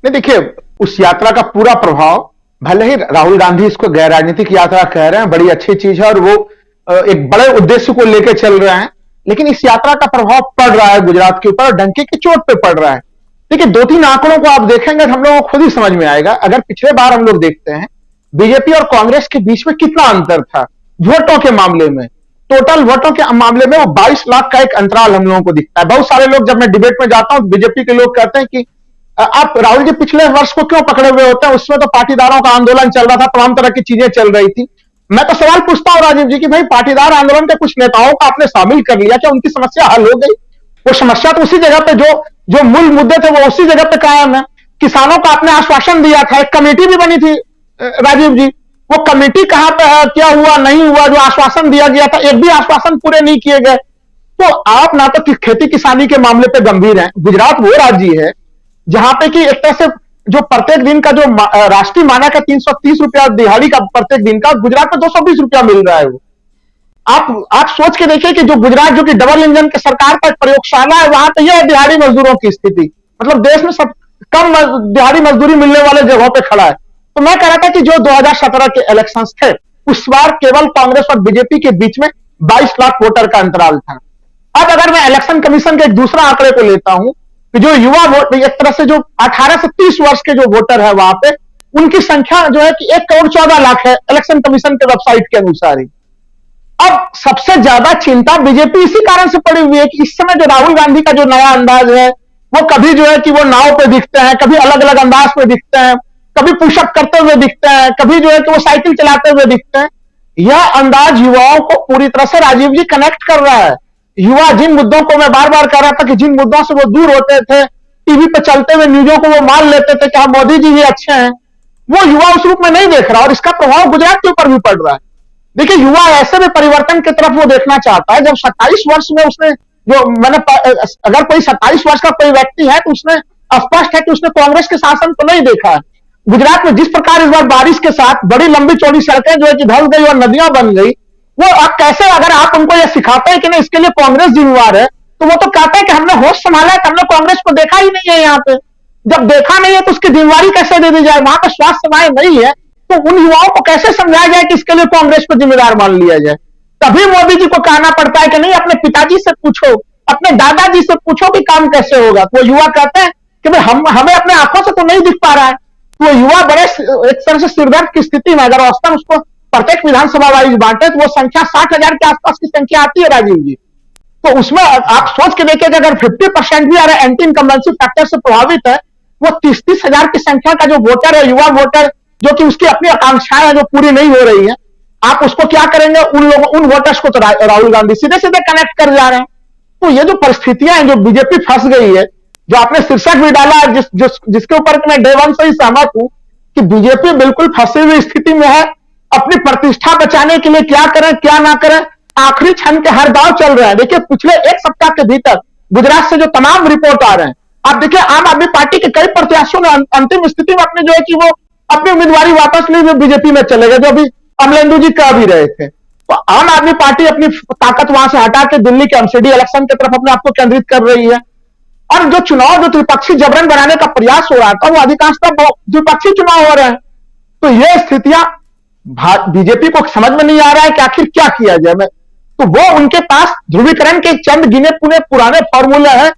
नहीं, देखिए, उस यात्रा का पूरा प्रभाव, भले ही राहुल गांधी इसको गैर राजनीतिक यात्रा कह रहे हैं, बड़ी अच्छी चीज है और वो एक बड़े उद्देश्य को लेकर चल रहे हैं, लेकिन इस यात्रा का प्रभाव पड़ रहा है गुजरात के ऊपर और डंके की चोट पे पड़ रहा है। देखिए, दो तीन आंकड़ों को आप देखेंगे तो हम लोगों को खुद ही समझ में आएगा। अगर पिछले बार हम लोग देखते हैं बीजेपी और कांग्रेस के बीच में कितना अंतर था वोटों के मामले में, टोटल वोटों के मामले में वो 22 लाख का एक अंतराल हम लोगों को दिखता है। बहुत सारे लोग, जब मैं डिबेट में जाता हूं, बीजेपी के लोग कहते हैं कि आप राहुल जी पिछले वर्ष को क्यों पकड़े हुए होते हैं, उसमें तो पाटीदारों का आंदोलन चल रहा था, तमाम तरह की चीजें चल रही थी। मैं तो सवाल पूछता हूं राजीव जी कि भाई, पाटीदार आंदोलन के कुछ नेताओं का आपने शामिल कर लिया, क्या उनकी समस्या हल हो गई? वो समस्या तो उसी जगह पे, जो जो मूल मुद्दे थे वो उसी जगह पे कायम है। किसानों को आपने आश्वासन दिया था, एक कमेटी भी बनी थी राजीव जी, वो कमेटी कहां पे है, क्या हुआ नहीं हुआ? जो आश्वासन दिया गया था, एक भी आश्वासन पूरे नहीं किए गए। तो आप ना तो खेती किसानी के मामले पे गंभीर हैं। गुजरात वो राज्य है जहां पे कि एक तरह से जो प्रत्येक दिन का जो राष्ट्रीय मानक है 330 रुपया दिहाड़ी का प्रत्येक दिन का, गुजरात में 220 रुपया मिल रहा है। वो आप सोच के देखिए कि जो गुजरात, जो कि डबल इंजन के सरकार का प्रयोगशाला है, वहां पे यह दिहाड़ी मजदूरों की स्थिति, मतलब देश में सब कम दिहाड़ी मजदूरी मिलने वाले जगहों पे खड़ा है। तो मैं कह रहा था कि जो 2017 के इलेक्शंस थे, उस बार केवल कांग्रेस और बीजेपी के बीच में 22 लाख वोटर का अंतराल था। अब अगर मैं इलेक्शन कमीशन के एक दूसरा आंकड़े को लेता हूं कि जो युवा वोट, एक तरह से जो 18 से 30 वर्ष के जो वोटर है वहां पे, उनकी संख्या जो है कि 1 करोड़ 14 लाख है इलेक्शन कमीशन के वेबसाइट के अनुसार ही। अब सबसे ज्यादा चिंता बीजेपी इसी कारण से पड़ी हुई है कि इस समय जो राहुल गांधी का जो नया अंदाज है, वो कभी जो है कि वो नाव पे दिखते हैं, कभी अलग अलग अंदाज पे दिखते हैं, कभी पुशअप करते हुए दिखते हैं, कभी जो है कि वो साइकिल चलाते हुए दिखते हैं। यह अंदाज युवाओं को पूरी तरह से राजीव जी कनेक्ट कर रहा है। युवा जिन मुद्दों को, मैं बार बार कह रहा था कि जिन मुद्दों से वो दूर होते थे, टीवी पे चलते हुए न्यूज़ों को वो मान लेते थे कि हाँ मोदी जी ही अच्छे हैं, वो युवा उस रूप में नहीं देख रहा और इसका प्रभाव गुजरात के ऊपर भी पड़ रहा है। देखिए, युवा ऐसे में परिवर्तन की तरफ वो देखना चाहता है। जब 27 वर्ष में उसने, जो मैंने, अगर कोई 27 वर्ष का कोई व्यक्ति है तो उसने, स्पष्ट है कि उसने कांग्रेस के शासन को नहीं देखा है। गुजरात में जिस प्रकार इस बार बारिश के साथ बड़ी लंबी चौड़ी सड़कें जो है कि धंस गई और नदियां बन गई, वो अब कैसे, अगर आप उनको ये सिखाते हैं कि नहीं इसके लिए कांग्रेस जिम्मेवार है, तो वो तो कहते हैं कि हमने होश संभाला है, हमने कांग्रेस को देखा ही नहीं है यहाँ पे। जब देखा नहीं है तो उसकी जिम्मेवारी कैसे दे दी जाए? वहां पर स्वास्थ्य सेवाएं नहीं है तो उन युवाओं को कैसे समझाया जाए कि इसके लिए कांग्रेस को जिम्मेदार मान लिया जाए? तभी मोदी जी को कहना पड़ता है कि नहीं, अपने पिताजी से पूछो, अपने दादाजी से पूछो कि काम कैसे होगा। तो वो युवा कहते हैं कि भाई हमें अपने आंखों से तो नहीं दिख पा रहा है। तो वो युवा बड़े एक तरह से सिरदर्द की स्थिति में, अगर औसतन उसको प्रत्येक विधानसभा वाइज बांटे तो वो संख्या 60,000 के आसपास की संख्या आती है राजीव जी। तो उसमें आप सोच के देखिए कि अगर 50% भी एंटी इनकम्बेंसी फैक्टर से प्रभावित है, वो 30-30 हजार की संख्या का जो वोटर है, युवा वोटर, जो कि उसकी अपनी आकांक्षाएं जो पूरी नहीं हो रही है, आप उसको क्या करेंगे? उन वोटर्स को तो राहुल गांधी सीधे सीधे कनेक्ट कर जा रहे हैं। तो ये जो परिस्थितियां हैं, जो बीजेपी फंस गई है, जो आपने शीर्षक भी डाला है, जिसके ऊपर मैं डे वन से ही सहमत हूं कि बीजेपी बिल्कुल फंसी हुई स्थिति में है। अपनी प्रतिष्ठा बचाने के लिए क्या करें क्या ना करें, आखिरी क्षण के हर दांव चल रहे हैं। देखिए, पिछले एक सप्ताह के भीतर गुजरात से जो तमाम रिपोर्ट आ रहे हैं, आप देखिए आम आदमी पार्टी के कई प्रत्याशियों ने अंतिम स्थिति में अपने जो है कि वो अपनी उम्मीदवारी वापस ली, जो बीजेपी में चले गए, जो अभी अमलेंदु जी कह भी रहे थे। तो आम आदमी पार्टी अपनी ताकत वहां से हटा के दिल्ली के एमसीडी इलेक्शन की तरफ अपने आप को केंद्रित कर रही है। और जो चुनाव, जो त्रिपक्षीय जबरन बनाने का प्रयास हो रहा था, वो अधिकांशतः द्विपक्षीय चुनाव हो रहे हैं। तो ये स्थितियां बीजेपी को समझ में नहीं आ रहा है कि आखिर क्या किया जाए। तो वो उनके पास ध्रुवीकरण के चंद गिने पुने पुराने फॉर्मूले हैं,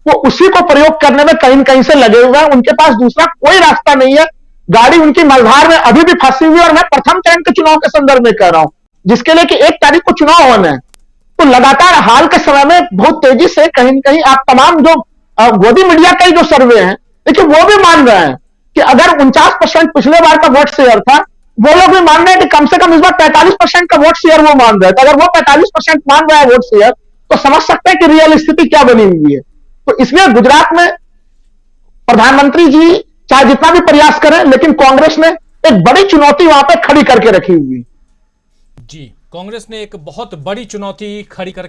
वो उसी को प्रयोग करने में कहीं कहीं से लगे हुए हैं। उनके पास दूसरा कोई रास्ता नहीं है। गाड़ी उनकी मझधार में अभी भी फंसी हुई है। और मैं प्रथम चरण के चुनाव के संदर्भ में कह रहा हूं, जिसके लिए कि 1 तारीख को चुनाव होने हैं। तो लगातार हाल के समय में बहुत तेजी से कहीं न कहीं आप तमाम जो गोदी मीडिया के जो सर्वे हैं, देखिए वो भी मान रहे हैं कि अगर 49% पिछले बार का वोट शेयर था, वो लोग भी मान रहे हैं कि कम से कम इस बार 45% का वोट शेयर वो मान रहे हैं। तो अगर वो 45% मान रहा है वोट शेयर, तो समझ सकते हैं कि रियल स्थिति क्या बनी हुई है। तो इसलिए गुजरात में प्रधानमंत्री जी चाहे जितना भी प्रयास करें, लेकिन कांग्रेस ने एक बड़ी चुनौती वहां पे खड़ी करके रखी हुई है। जी, कांग्रेस ने एक बहुत बड़ी चुनौती खड़ी करके